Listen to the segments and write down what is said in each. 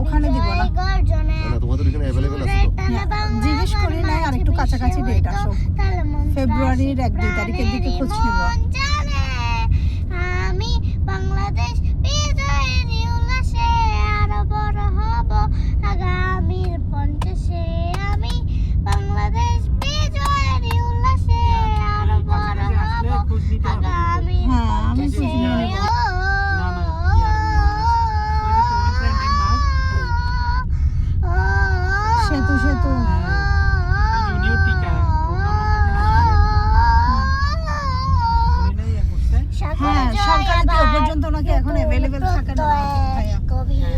ওখানে দিব না। না তোমাদের এখানে अवेलेबल আছে তো? জিজ্ঞেস করি নাই, আর একটু কাছাকাছি ডেট আসো, ফেব্রুয়ারির 1-2 তারিখের দিকে খোঁজ নিব। আমি বাংলাদেশ বিজয়ের উল্লাসে আরো বড় হব আগামীর 50-এ। আমি বাংলাদেশ বিজয়ের উল্লাসে আরো বড় হব আগামীর 50-এ। সেতু সেতু হ্যাঁ, সরকারি তো পর্যন্ত নাকি এখন अवेलेबल থাকে না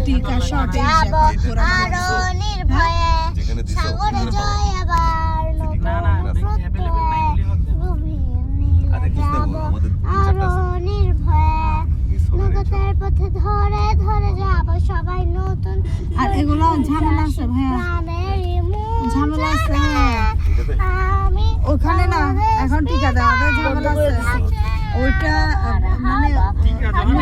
টিকা শর্টেজ এখন পুরো আরো নির্ভয়ে যেখানে দিছো সাগরে জয় আবার না না अवेलेबल নাই বলি হচ্ছে আরে বুঝতে পারবো আমাদের 3-4টা আরো আছে নির্ভয়ে মিস হবে না নগদের পথে ধরে ধরে যাব সবাই নতুন। আর এগুলো ঝামেলা আছে ভাইয়া, ঝামেলা আছে। আমি ওখানে না এখন টিকা দেওয়া ঝামেলা আছে, ওইটা মানে টিকা যখন